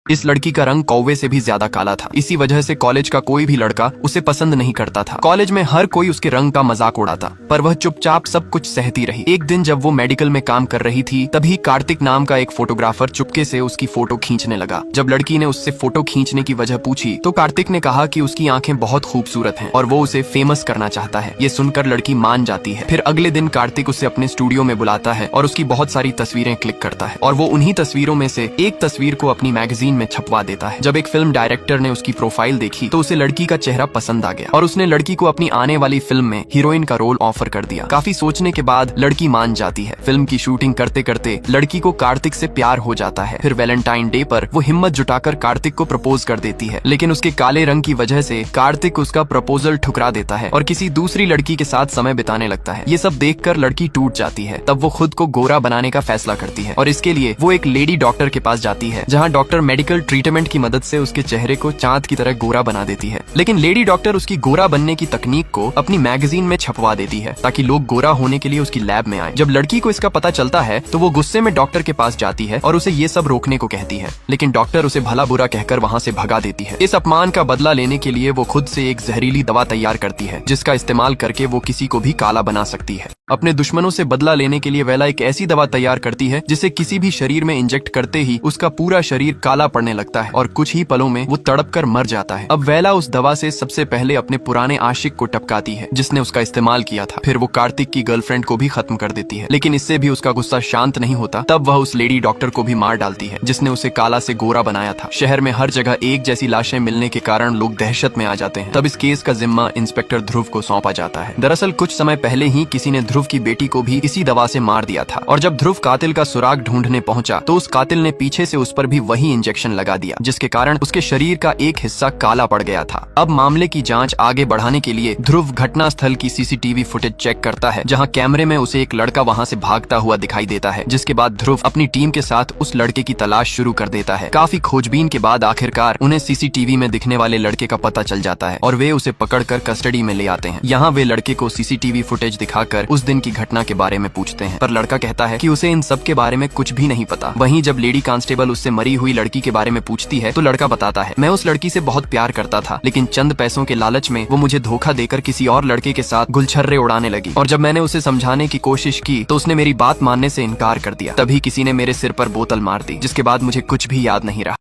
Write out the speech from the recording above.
इस लड़की का रंग कौवे से भी ज्यादा काला था। इसी वजह से कॉलेज का कोई भी लड़का उसे पसंद नहीं करता था। कॉलेज में हर कोई उसके रंग का मजाक उड़ाता, पर वह चुपचाप सब कुछ सहती रही। एक दिन जब वो मेडिकल में काम कर रही थी, तभी कार्तिक नाम का एक फोटोग्राफर चुपके से उसकी फोटो खींचने लगा। जब लड़की ने उससे फोटो खींचने की वजह पूछी तो कार्तिक ने कहा कि उसकी आंखें बहुत खूबसूरत हैं और वो उसे फेमस करना चाहता है। ये सुनकर लड़की मान जाती है। फिर अगले दिन कार्तिक उसे अपने स्टूडियो में बुलाता है और उसकी बहुत सारी तस्वीरें क्लिक करता है और वो उन्हीं तस्वीरों में से एक तस्वीर को अपनी मैगजीन में छपवा देता है। जब एक फिल्म डायरेक्टर ने उसकी प्रोफाइल देखी तो उसे लड़की का चेहरा पसंद आ गया और उसने लड़की को अपनी आने वाली फिल्म में हीरोइन का रोल ऑफर कर दिया। काफी सोचने के बाद लड़की मान जाती है। फिल्म की शूटिंग करते करते लड़की को कार्तिक से प्यार हो जाता है। फिर वैलेंटाइन डे पर वो हिम्मत जुटाकर कार्तिक को प्रपोज कर देती है, लेकिन उसके काले रंग की वजह से कार्तिक उसका प्रपोजल ठुकरा देता है और किसी दूसरी लड़की के साथ समय बिताने लगता है। ये सब देखकर लड़की टूट जाती है। तब वो खुद को गोरा बनाने का फैसला करती है और इसके लिए वो एक लेडी डॉक्टर के पास जाती है, जहाँ डॉक्टर मेडिकल ट्रीटमेंट की मदद से उसके चेहरे को चांद की तरह गोरा बना देती है। लेकिन लेडी डॉक्टर उसकी गोरा बनने की तकनीक को अपनी मैगजीन में छपवा देती है ताकि लोग गोरा होने के लिए उसकी लैब में आए। जब लड़की को इसका पता चलता है तो वो गुस्से में डॉक्टर के पास जाती है और उसे ये सब रोकने को कहती है, लेकिन डॉक्टर उसे भला बुरा कहकर वहाँ से भगा देती है। इस अपमान का बदला लेने के लिए वो खुद से एक जहरीली दवा तैयार करती है, जिसका इस्तेमाल करके वो किसी को भी काला बना सकती है। अपने दुश्मनों से बदला लेने के लिए वेला एक ऐसी दवा तैयार करती है जिसे किसी भी शरीर में इंजेक्ट करते ही उसका पूरा शरीर काला पड़ने लगता है और कुछ ही पलों में वो तड़प कर मर जाता है। अब वेला उस दवा से सबसे पहले अपने पुराने आशिक को टपकाती है जिसने उसका इस्तेमाल किया था। फिर वो कार्तिक की गर्लफ्रेंड को भी खत्म कर देती है, लेकिन इससे भी उसका गुस्सा शांत नहीं होता। तब वह उस लेडी डॉक्टर को भी मार डालती है जिसने उसे काला से गोरा बनाया था। शहर में हर जगह एक जैसी लाशें मिलने के कारण लोग दहशत में आ जाते हैं। तब इस केस का जिम्मा इंस्पेक्टर ध्रुव को सौंपा जाता है। दरअसल कुछ समय पहले ही किसी ने ध्रुव की बेटी को भी इसी दवा से मार दिया था और जब ध्रुव कातिल का सुराग ढूंढने पहुंचा तो उस कातिल ने पीछे से उस पर भी वही इंजेक्शन लगा दिया, जिसके कारण उसके शरीर का एक हिस्सा काला पड़ गया था। अब मामले की जांच आगे बढ़ाने के लिए ध्रुव घटना स्थल की सीसीटीवी फुटेज चेक करता है, जहां कैमरे में उसे एक लड़का वहां से भागता हुआ दिखाई देता है, जिसके बाद ध्रुव अपनी टीम के साथ उस लड़के की तलाश शुरू कर देता है। काफी खोजबीन के बाद आखिरकार उन्हें सीसीटीवी में दिखने वाले लड़के का पता चल जाता है और वे उसे पकड़कर कस्टडी में ले आते हैं। यहाँ वे लड़के को सीसीटीवी फुटेज दिखाकर उस दिन की घटना के बारे में पूछते हैं, पर लड़का कहता है कि उसे इन सब के बारे में कुछ भी नहीं पता। वहीं जब लेडी कांस्टेबल उससे मरी हुई लड़की के बारे में पूछती है तो लड़का बताता है, मैं उस लड़की से बहुत प्यार करता था, लेकिन चंद पैसों के लालच में वो मुझे धोखा देकर किसी और लड़के के साथ गुलछर्रे उड़ाने लगी और जब मैंने उसे समझाने की कोशिश की तो उसने मेरी बात मानने से इनकार कर दिया। तभी किसी ने मेरे सिर पर बोतल मार दी, जिसके बाद मुझे कुछ भी याद नहीं रहा।